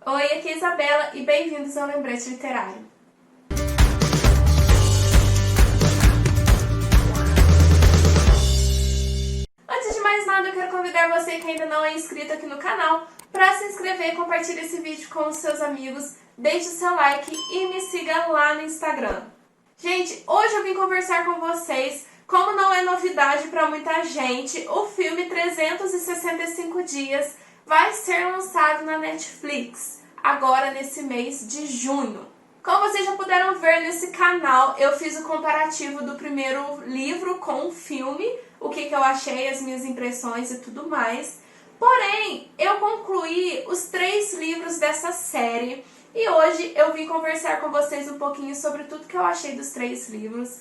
Oi, aqui é a Isabela e bem-vindos ao Lembrete Literário. Antes de mais nada, eu quero convidar você que ainda não é inscrito aqui no canal para se inscrever e compartilhar esse vídeo com os seus amigos, deixe o seu like e me siga lá no Instagram. Gente, hoje eu vim conversar com vocês, como não é novidade para muita gente, o filme 365 Dias vai ser lançado na Netflix, agora nesse mês de junho. Como vocês já puderam ver nesse canal, eu fiz o comparativo do primeiro livro com o filme, o que eu achei, as minhas impressões e tudo mais. Porém, eu concluí os 3 livros dessa série e hoje eu vim conversar com vocês um pouquinho sobre tudo que eu achei dos 3 livros.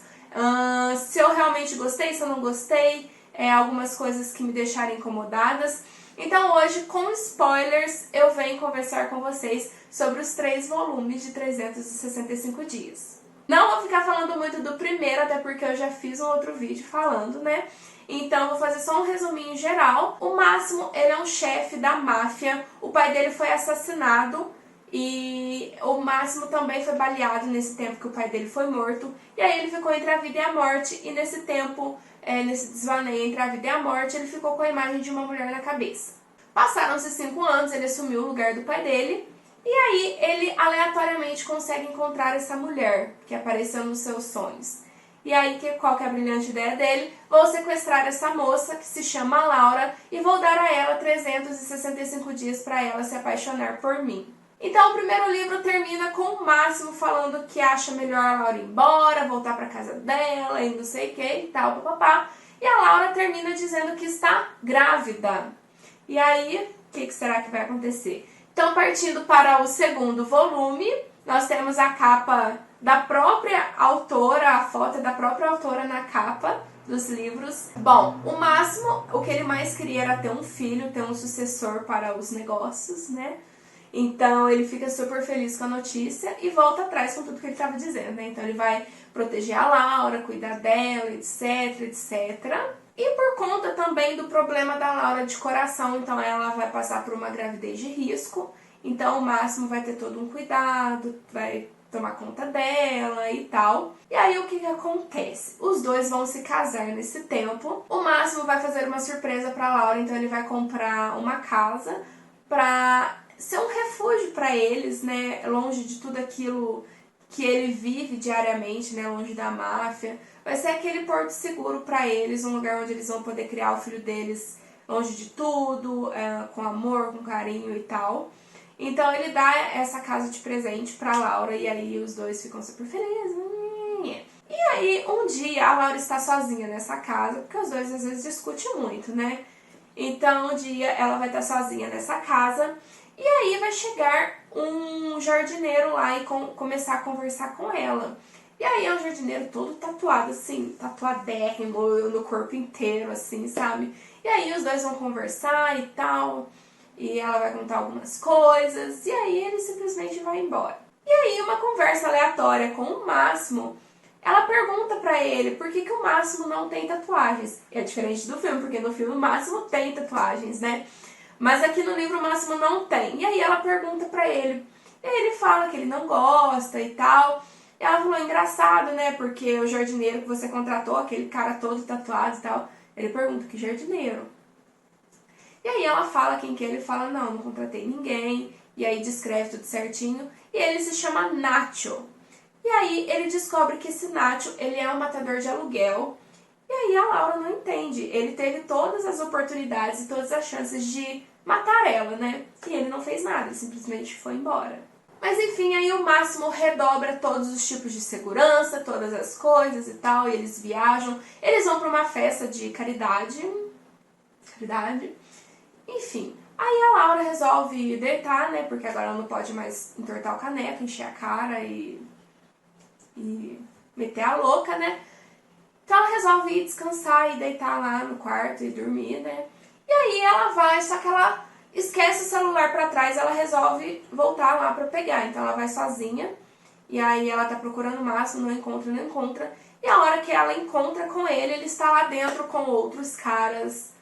Se eu realmente gostei, se eu não gostei, algumas coisas que me deixaram incomodadas. Então hoje, com spoilers, eu venho conversar com vocês sobre os 3 volumes de 365 dias. Não vou ficar falando muito do primeiro, até porque eu já fiz um outro vídeo falando, né? Então vou fazer só um resuminho geral. O Máximo, ele é um chefe da máfia, o pai dele foi assassinado e o Máximo também foi baleado nesse tempo que o pai dele foi morto. E aí ele ficou entre a vida e a morte e nesse tempo, nesse desvaneio entre a vida e a morte, ele ficou com a imagem de uma mulher na cabeça. Passaram-se 5 anos, ele assumiu o lugar do pai dele e aí ele aleatoriamente consegue encontrar essa mulher que apareceu nos seus sonhos. E aí, qual que é a brilhante ideia dele? Vou sequestrar essa moça, que se chama Laura, e vou dar a ela 365 dias para ela se apaixonar por mim. Então, o primeiro livro termina com o Máximo falando que acha melhor a Laura ir embora, voltar para casa dela e não sei o que e tal, papapá. E a Laura termina dizendo que está grávida. E aí, o que será que vai acontecer? Então, partindo para o segundo volume, nós temos a capa da própria autora, a foto da própria autora na capa dos livros. Bom, o Máximo, o que ele mais queria era ter um filho, ter um sucessor para os negócios, né? Então ele fica super feliz com a notícia e volta atrás com tudo que ele estava dizendo, né? Então ele vai proteger a Laura, cuidar dela, etc, etc. E por conta também do problema da Laura de coração, então ela vai passar por uma gravidez de risco. Então o Máximo vai ter todo um cuidado, vai tomar conta dela e tal. E aí o que acontece? Os dois vão se casar nesse tempo. O Máximo vai fazer uma surpresa para Laura, então ele vai comprar uma casa para ser um refúgio para eles, né? Longe de tudo aquilo que ele vive diariamente, né? Longe da máfia. Vai ser aquele porto seguro para eles, um lugar onde eles vão poder criar o filho deles longe de tudo, com amor, com carinho e tal. Então ele dá essa casa de presente pra Laura e aí os dois ficam super felizes. E aí um dia a Laura está sozinha nessa casa, porque os dois às vezes discutem muito, né? Então um dia ela vai estar sozinha nessa casa e aí vai chegar um jardineiro lá e começar a conversar com ela. E aí é um jardineiro todo tatuado, assim, tatuadérrimo no corpo inteiro, assim, sabe? E aí os dois vão conversar e tal. E ela vai contar algumas coisas, e aí ele simplesmente vai embora. E aí, uma conversa aleatória com o Máximo, ela pergunta pra ele por que o Máximo não tem tatuagens. É diferente do filme, porque no filme o Máximo tem tatuagens, né? Mas aqui no livro o Máximo não tem. E aí ela pergunta pra ele. E aí ele fala que ele não gosta e tal. E ela falou, engraçado, né? Porque o jardineiro que você contratou, aquele cara todo tatuado e tal, ele pergunta, que jardineiro? E aí ela fala quem que é, ele fala, não contratei ninguém. E aí descreve tudo certinho. E ele se chama Nacho. E aí ele descobre que esse Nacho, ele é um matador de aluguel. E aí a Laura não entende. Ele teve todas as oportunidades e todas as chances de matar ela, né? E ele não fez nada, ele simplesmente foi embora. Mas enfim, aí o Máximo redobra todos os tipos de segurança, todas as coisas e tal. E eles viajam. Eles vão para uma festa de caridade. Enfim, aí a Laura resolve deitar, né? Porque agora ela não pode mais entortar o caneco, encher a cara e meter a louca, né? Então ela resolve ir descansar e deitar lá no quarto e dormir, né? E aí ela vai, só que ela esquece o celular pra trás, ela resolve voltar lá pra pegar. Então ela vai sozinha e aí ela tá procurando o Máximo, não encontra. E a hora que ela encontra com ele, ele está lá dentro com outros caras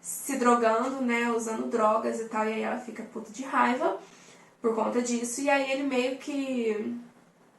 se drogando, né, usando drogas e tal, e aí ela fica puta de raiva. por conta disso. E aí ele meio que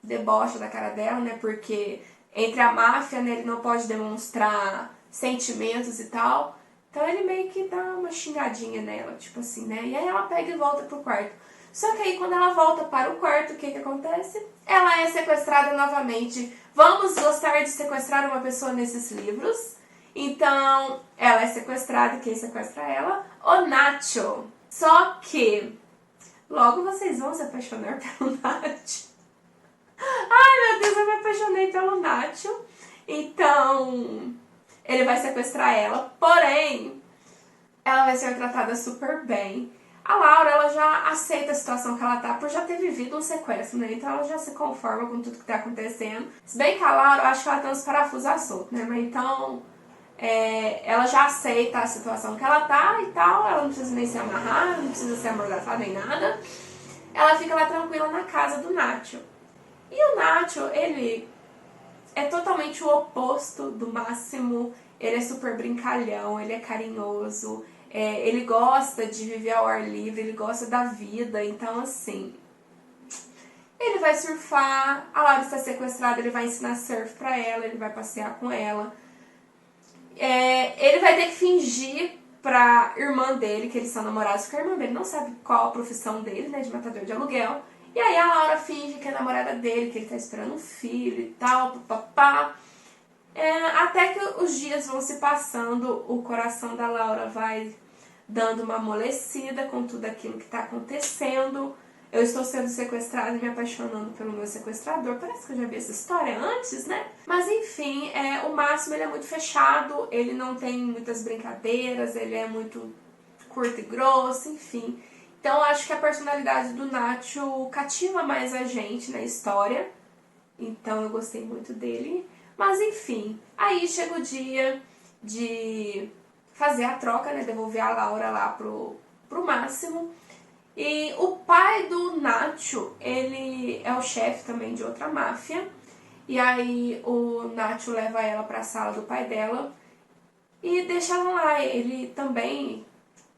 debocha da cara dela, né? Porque entre a máfia, né, ele não pode demonstrar sentimentos e tal. Então ele meio que dá uma xingadinha nela, tipo assim, né? E aí ela pega e volta pro quarto. Só que aí quando ela volta para o quarto, o que que acontece? Ela é sequestrada novamente. Vamos gostar de sequestrar uma pessoa nesses livros? Então, ela é sequestrada, e quem sequestra ela? O Nacho. Só que logo vocês vão se apaixonar pelo Nacho. Ai, meu Deus, eu me apaixonei pelo Nacho. Então, ele vai sequestrar ela, porém, ela vai ser tratada super bem. A Laura, ela já aceita a situação que ela tá por já ter vivido um sequestro, né? Então ela já se conforma com tudo que tá acontecendo. Se bem que a Laura, eu acho que ela tem uns parafusos soltos, né? Mas então, ela já aceita a situação que ela tá e tal. Ela não precisa nem se amarrar, não precisa ser amordaçada nem nada. Ela fica lá tranquila na casa do Nacho. E o Nacho, ele é totalmente o oposto do Máximo. Ele é super brincalhão, ele é carinhoso, ele gosta de viver ao ar livre, ele gosta da vida. Então, assim, ele vai surfar, a Laura está sequestrada, ele vai ensinar surf pra ela, ele vai passear com ela. Ele vai ter que fingir pra irmã dele que eles são namorados, porque a irmã dele não sabe qual a profissão dele, né, de matador de aluguel. E aí a Laura finge que é namorada dele, que ele tá esperando um filho e tal, papapá. Até que os dias vão se passando, o coração da Laura vai dando uma amolecida com tudo aquilo que tá acontecendo. Eu estou sendo sequestrada e me apaixonando pelo meu sequestrador. Parece que eu já vi essa história antes, né? Mas enfim, o Máximo, ele é muito fechado, ele não tem muitas brincadeiras, ele é muito curto e grosso, enfim. Então acho que a personalidade do Nacho cativa mais a gente na história. Então eu gostei muito dele. Mas enfim, aí chega o dia de fazer a troca, né? Devolver a Laura lá pro Máximo. E o pai do Nacho, ele é o chefe também de outra máfia. E aí o Nacho leva ela pra sala do pai dela e deixa ela lá. Ele também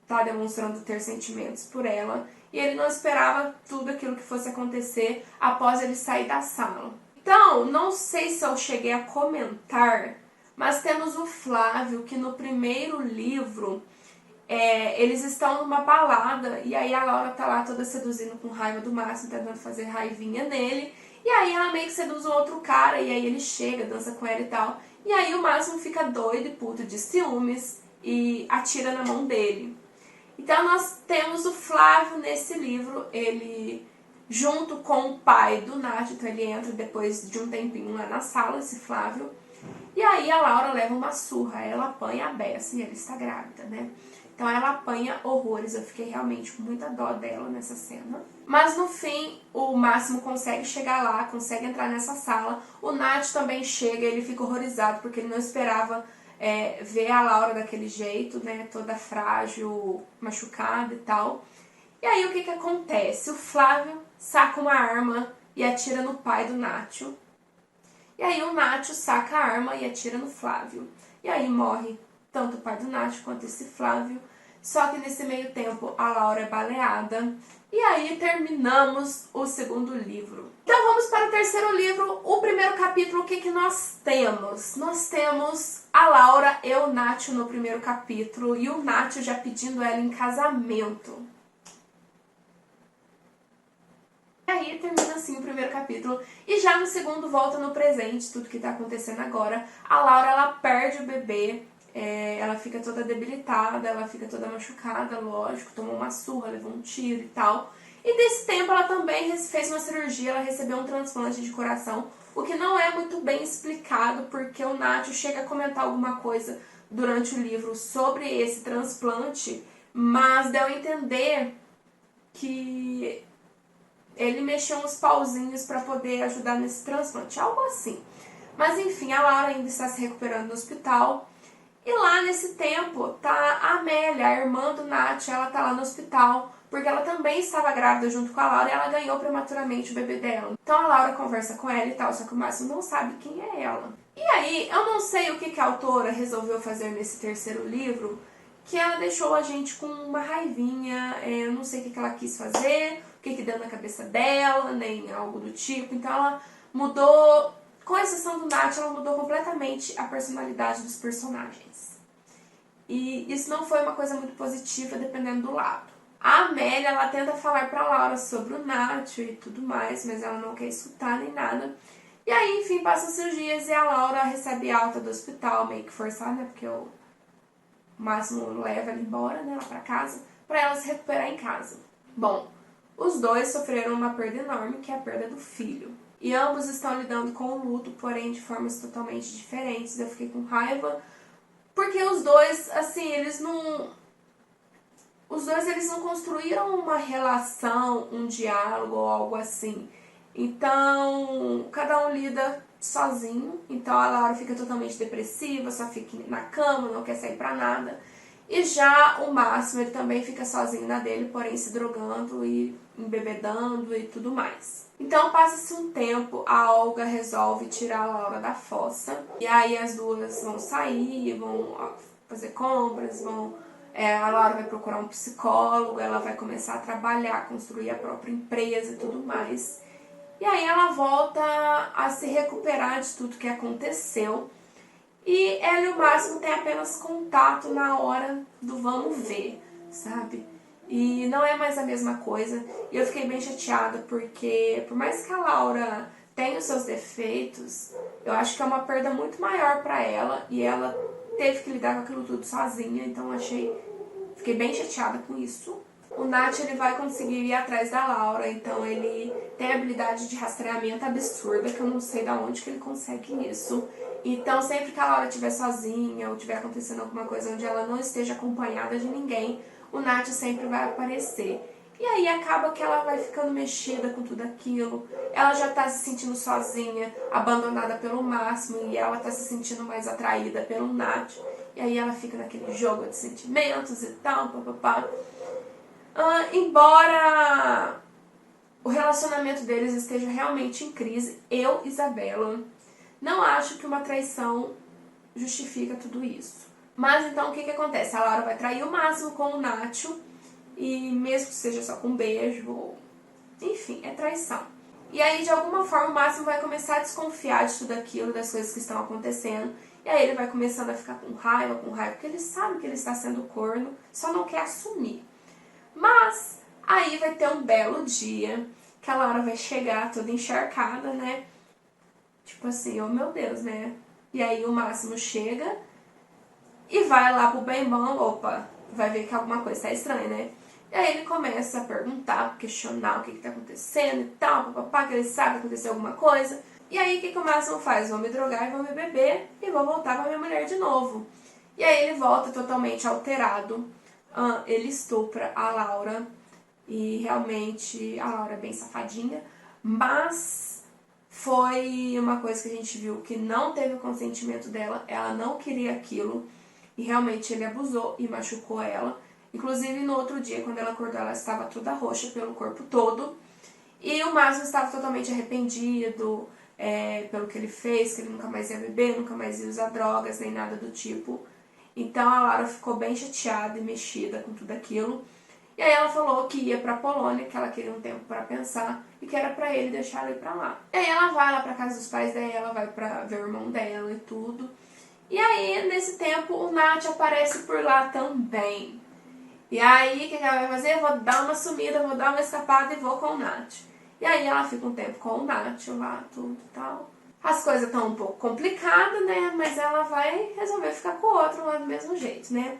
tá demonstrando ter sentimentos por ela. E ele não esperava tudo aquilo que fosse acontecer após ele sair da sala. Então, não sei se eu cheguei a comentar, mas temos o Flávio, que no primeiro livro, eles estão numa balada, e aí a Laura tá lá toda seduzindo com raiva do Máximo, tentando fazer raivinha nele, e aí ela meio que seduz o outro cara, e aí ele chega, dança com ela e tal, e aí o Máximo fica doido e puto de ciúmes, e atira na mão dele. Então nós temos o Flávio nesse livro, ele junto com o pai do Nacho, então ele entra depois de um tempinho lá na sala, esse Flávio, e aí a Laura leva uma surra, ela apanha a beça e ela está grávida, né? Então ela apanha horrores, eu fiquei realmente com muita dó dela nessa cena. Mas no fim, o Máximo consegue chegar lá, consegue entrar nessa sala, o Nacho também chega, ele fica horrorizado porque ele não esperava ver a Laura daquele jeito, né? Toda frágil, machucada e tal. E aí o que que acontece? O Flávio saca uma arma e atira no pai do Nacho. E aí o Nacho saca a arma e atira no Flávio. E aí morre tanto o pai do Nacho quanto esse Flávio. Só que nesse meio tempo a Laura é baleada. E aí terminamos o segundo livro. Então vamos para o terceiro livro. O primeiro capítulo, o que que nós temos? Nós temos a Laura e o Nacho no primeiro capítulo. E o Nacho já pedindo ela em casamento. E aí termina assim o primeiro capítulo. E já no segundo volta no presente, tudo que tá acontecendo agora. A Laura, ela perde o bebê. Ela fica toda debilitada, ela fica toda machucada, lógico, tomou uma surra, levou um tiro e tal. E desse tempo ela também fez uma cirurgia, ela recebeu um transplante de coração, o que não é muito bem explicado, porque o Nacho chega a comentar alguma coisa durante o livro sobre esse transplante, mas deu a entender que ele mexeu uns pauzinhos para poder ajudar nesse transplante, algo assim. Mas enfim, a Laura ainda está se recuperando no hospital. E lá nesse tempo tá a Amélia, a irmã do Nath, ela tá lá no hospital, porque ela também estava grávida junto com a Laura e ela ganhou prematuramente o bebê dela. Então a Laura conversa com ela e tal, só que o Máximo não sabe quem é ela. E aí, eu não sei o que a autora resolveu fazer nesse terceiro livro, que ela deixou a gente com uma raivinha, eu não sei o que ela quis fazer, que deu na cabeça dela, nem algo do tipo. Então ela mudou, com exceção do Nath, ela mudou completamente a personalidade dos personagens. E isso não foi uma coisa muito positiva, dependendo do lado. A Amélia, ela tenta falar pra Laura sobre o Nath e tudo mais, mas ela não quer escutar nem nada. E aí, enfim, passam-se os dias e a Laura recebe alta do hospital, meio que forçada, né? Porque o Máximo leva ela embora, né, lá pra casa, pra ela se recuperar em casa. Bom, os dois sofreram uma perda enorme, que é a perda do filho. E ambos estão lidando com o luto, porém de formas totalmente diferentes. Eu fiquei com raiva, porque os dois, assim, eles não construíram uma relação, um diálogo ou algo assim. Então, cada um lida sozinho. Então a Laura fica totalmente depressiva, só fica na cama, não quer sair pra nada. E já o Máximo, ele também fica sozinho na dele, porém se drogando e embebedando e tudo mais. Então passa-se um tempo, a Olga resolve tirar a Laura da fossa. E aí as duas vão sair, vão fazer compras, a Laura vai procurar um psicólogo, ela vai começar a trabalhar, construir a própria empresa e tudo mais. E aí ela volta a se recuperar de tudo que aconteceu. E ela e o Máximo têm apenas contato na hora do vamos ver, sabe? E não é mais a mesma coisa. E eu fiquei bem chateada porque, por mais que a Laura tenha os seus defeitos, eu acho que é uma perda muito maior pra ela. E ela teve que lidar com aquilo tudo sozinha, então fiquei bem chateada com isso. O Nath, ele vai conseguir ir atrás da Laura, então ele tem habilidade de rastreamento absurda, que eu não sei de onde que ele consegue isso. Então, sempre que a Laura estiver sozinha ou estiver acontecendo alguma coisa onde ela não esteja acompanhada de ninguém, o Nath sempre vai aparecer. E aí acaba que ela vai ficando mexida com tudo aquilo, ela já tá se sentindo sozinha, abandonada pelo Máximo, e ela tá se sentindo mais atraída pelo Nath. E aí ela fica naquele jogo de sentimentos e tal, papapá. Embora o relacionamento deles esteja realmente em crise, eu, Isabela, não acho que uma traição justifica tudo isso. Mas então o que acontece? A Laura vai trair o Máximo com o Nacho, e mesmo que seja só com um beijo, enfim, é traição. E aí, de alguma forma, o Máximo vai começar a desconfiar de tudo aquilo, das coisas que estão acontecendo. E aí ele vai começando a ficar com raiva, porque ele sabe que ele está sendo corno, só não quer assumir. Mas aí vai ter um belo dia que a Laura vai chegar toda encharcada, né? Tipo assim, oh meu Deus, né? E aí o Máximo chega e vai lá pro bem-bom, opa, vai ver que alguma coisa tá estranha, né? E aí ele começa a perguntar, questionar o que tá acontecendo e tal, papapá, que ele sabe que aconteceu alguma coisa. E aí o que o Máximo faz? Vou me drogar e vou me beber e vou voltar pra minha mulher de novo. E aí ele volta totalmente alterado. Ele estupra a Laura e realmente a Laura é bem safadinha, mas foi uma coisa que a gente viu que não teve o consentimento dela, ela não queria aquilo e realmente ele abusou e machucou ela. Inclusive no outro dia, quando ela acordou, ela estava toda roxa pelo corpo todo e o Máximo estava totalmente arrependido pelo que ele fez, que ele nunca mais ia beber, nunca mais ia usar drogas, nem nada do tipo. Então a Laura ficou bem chateada e mexida com tudo aquilo. E aí ela falou que ia pra Polônia, que ela queria um tempo pra pensar e que era pra ele deixar ela ir pra lá. E aí ela vai lá pra casa dos pais dela, vai pra ver o irmão dela e tudo. E aí, nesse tempo, o Nath aparece por lá também. E aí, o que ela vai fazer? Eu vou dar uma sumida, vou dar uma escapada e vou com o Nath. E aí ela fica um tempo com o Nath lá, tudo e tal. As coisas estão um pouco complicadas, né? Mas ela vai resolver ficar com o outro lá do mesmo jeito, né?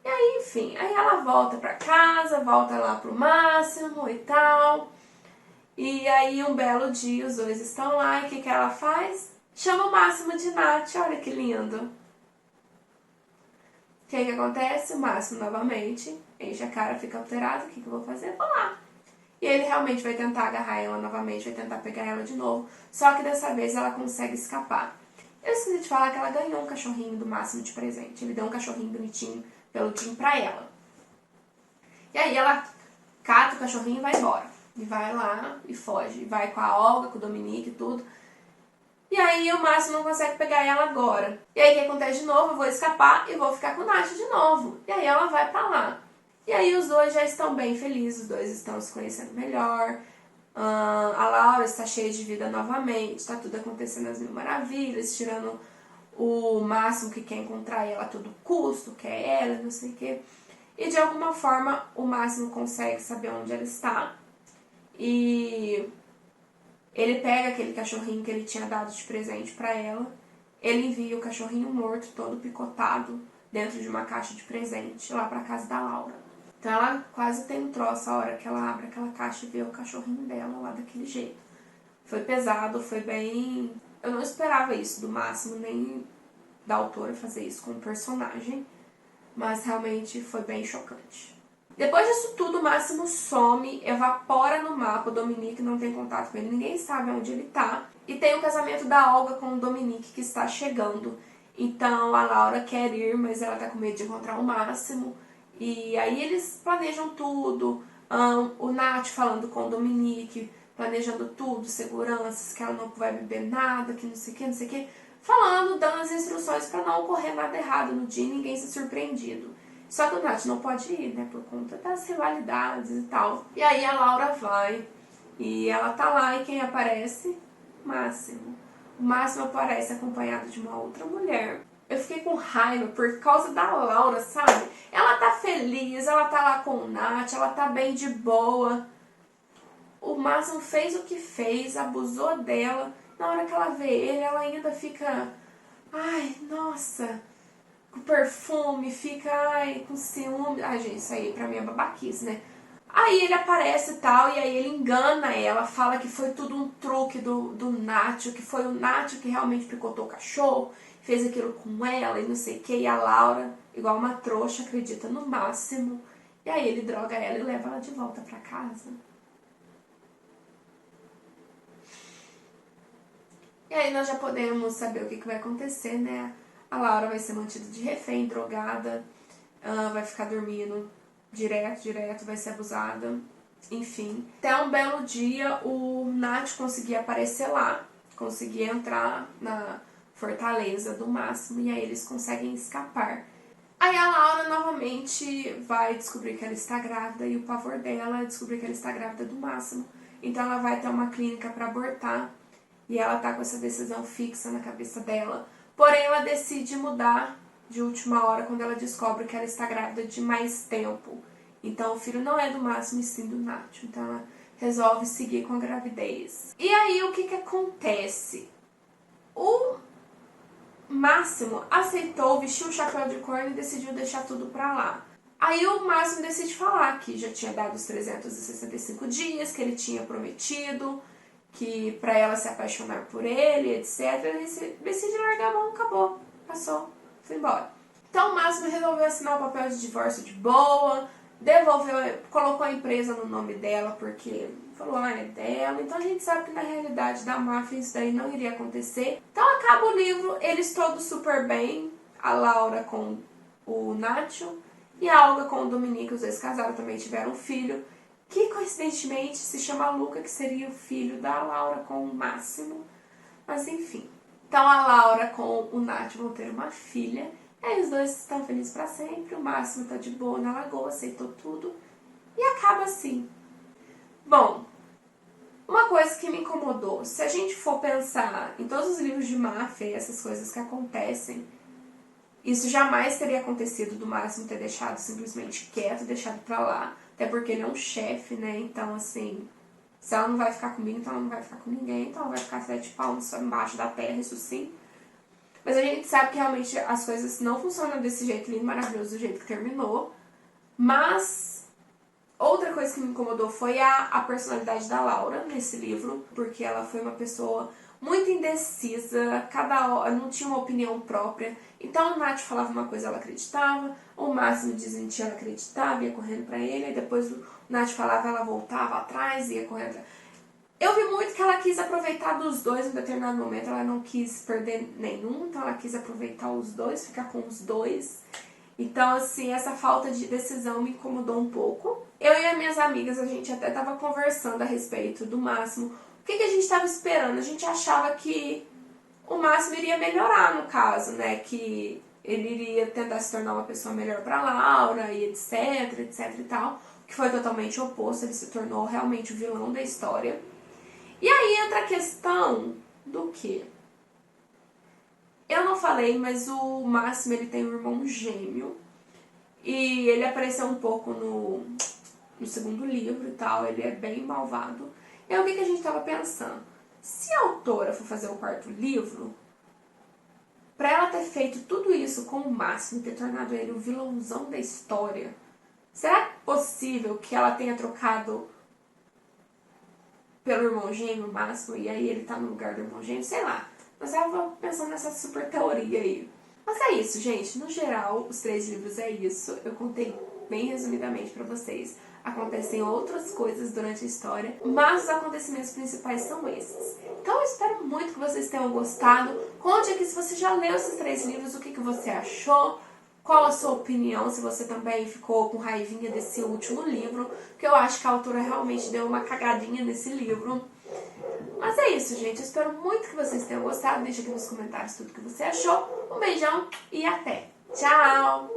E aí, enfim, aí ela volta pra casa, volta lá pro Máximo e tal. E aí, um belo dia, os dois estão lá e o que ela faz? Chama o Máximo de Nath, olha que lindo. O que acontece? O Máximo novamente enche a cara, fica alterado, o que eu vou fazer? Vou lá. E ele realmente vai tentar agarrar ela novamente, vai tentar pegar ela de novo, só que dessa vez ela consegue escapar. Eu esqueci de falar que ela ganhou um cachorrinho do Máximo de presente. Ele deu um cachorrinho bonitinho, peludinho pra ela. E aí ela cata o cachorrinho e vai embora. E vai lá e foge. E vai com a Olga, com o Dominique e tudo. E aí o Máximo não consegue pegar ela agora. E aí o que acontece de novo? Eu vou escapar e vou ficar com o Nath de novo. E aí ela vai pra lá. E aí os dois já estão bem felizes, os dois estão se conhecendo melhor. A Laura está cheia de vida novamente, está tudo acontecendo às mil maravilhas, tirando o Máximo que quer encontrar ela a todo custo, quer ela, não sei o quê. E de alguma forma o Máximo consegue saber onde ela está. E ele pega aquele cachorrinho que ele tinha dado de presente para ela. Ele envia o cachorrinho morto, todo picotado, dentro de uma caixa de presente, lá pra casa da Laura. Então ela quase tem um troço a hora que ela abre aquela caixa e vê o cachorrinho dela lá daquele jeito. Foi pesado, foi bem... Eu não esperava isso do Máximo, nem da autora fazer isso com o personagem, mas realmente foi bem chocante. Depois disso tudo, o Máximo some, evapora no mapa, o Dominique não tem contato com ele, ninguém sabe onde ele tá. E tem o casamento da Olga com o Dominique que está chegando. Então a Laura quer ir, mas ela tá com medo de encontrar o Máximo. E aí eles planejam tudo, o Nath falando com o Dominique, planejando tudo, seguranças, que ela não vai beber nada, que não sei o que, não sei o que. Falando, dando as instruções para não ocorrer nada errado no dia e ninguém ser surpreendido. Só que o Nath não pode ir, né, por conta das rivalidades e tal. E aí a Laura vai, e ela tá lá, e quem aparece? Máximo. O Máximo aparece acompanhado de uma outra mulher. Eu fiquei com raiva por causa da Laura, sabe? Ela tá feliz, ela tá lá com o Nath, ela tá bem de boa. O Máximo fez o que fez, abusou dela. Na hora que ela vê ele, ela ainda fica... Ai, nossa... com perfume, fica com ciúme. Ai, gente, isso aí pra mim é babaquice, né? Aí ele aparece e tal, e aí ele engana ela, fala que foi tudo um truque do Nacho, que foi o Nacho que realmente picotou o cachorro, fez aquilo com ela e não sei o que, e a Laura, igual uma trouxa, acredita no Máximo. E aí ele droga ela e leva ela de volta pra casa. E aí nós já podemos saber o que vai acontecer, né? A Laura vai ser mantida de refém, drogada, vai ficar dormindo direto, vai ser abusada, enfim. Até um belo dia o Nath conseguia aparecer lá, conseguia entrar na fortaleza do Máximo e aí eles conseguem escapar. Aí a Laura novamente vai descobrir que ela está grávida e o pavor dela é descobrir que ela está grávida do Máximo. Então ela vai até uma clínica para abortar e ela tá com essa decisão fixa na cabeça dela. Porém, ela decide mudar de última hora quando ela descobre que ela está grávida de mais tempo. Então, o filho não é do Máximo, e sim do Nath. Então, ela resolve seguir com a gravidez. E aí, o que acontece? O Máximo aceitou, vestiu o chapéu de corno e decidiu deixar tudo pra lá. Aí, o Máximo decide falar que já tinha dado os 365 dias, que ele tinha prometido... que pra ela se apaixonar por ele, etc. Ele decide largar a mão, acabou, passou, foi embora. Então o Máximo resolveu assinar o papel de divórcio de boa, devolveu, colocou a empresa no nome dela porque falou, é dela. Então a gente sabe que na realidade da máfia isso daí não iria acontecer. Então acaba o livro, eles todos super bem, a Laura com o Nacho e a Olga com o Dominique, os dois casaram, também tiveram um filho. Que coincidentemente se chama Luca, que seria o filho da Laura com o Máximo. Mas enfim. Então a Laura com o Nath vão ter uma filha. E aí os dois estão felizes pra sempre. O Máximo tá de boa na lagoa, aceitou tudo. E acaba assim. Bom, uma coisa que me incomodou. Se a gente for pensar em todos os livros de máfia e essas coisas que acontecem, isso jamais teria acontecido do Máximo ter deixado simplesmente quieto, deixado pra lá. Até porque ele é um chefe, né? Então, assim, se ela não vai ficar comigo, então ela não vai ficar com ninguém. Então ela vai ficar 7 palmos embaixo da terra, isso sim. Mas a gente sabe que realmente as coisas não funcionam desse jeito lindo, maravilhoso, do jeito que terminou. Mas outra coisa que me incomodou foi a personalidade da Laura nesse livro. Porque ela foi uma pessoa muito indecisa, cada hora não tinha uma opinião própria. Então o Nath falava uma coisa, ela acreditava, o Máximo desmentia, ela acreditava, ia correndo pra ele, aí depois o Nath falava, ela voltava atrás, ia correndo. Eu vi muito que ela quis aproveitar dos dois em determinado momento, ela não quis perder nenhum, então ela quis aproveitar os dois, ficar com os dois. Então, assim, essa falta de decisão me incomodou um pouco. Eu e as minhas amigas, a gente até tava conversando a respeito do Máximo. O que a gente estava esperando? A gente achava que o Máximo iria melhorar, no caso, né? Que ele iria tentar se tornar uma pessoa melhor pra Laura e etc e tal, que foi totalmente oposto, ele se tornou realmente o vilão da história. E aí entra a questão do que? Eu não falei, mas o Máximo ele tem um irmão gêmeo e ele apareceu um pouco no segundo livro e tal, ele é bem malvado. E aí o que a gente tava pensando? Se a autora for fazer o quarto livro, pra ela ter feito tudo isso com o Máximo, ter tornado ele o vilãozão da história, será possível que ela tenha trocado pelo irmão gêmeo Máximo e aí ele tá no lugar do irmão gêmeo? Sei lá. Mas eu tava pensando nessa super teoria aí. Mas é isso, gente. No geral, os 3 livros é isso. Eu contei bem resumidamente pra vocês. Acontecem outras coisas durante a história, mas os acontecimentos principais são esses. Então eu espero muito que vocês tenham gostado. Conte aqui se você já leu esses 3 livros, o que você achou, qual a sua opinião, se você também ficou com raivinha desse último livro, porque eu acho que a autora realmente deu uma cagadinha nesse livro. Mas é isso, gente. Eu espero muito que vocês tenham gostado. Deixa aqui nos comentários tudo que você achou. Um beijão e até! Tchau!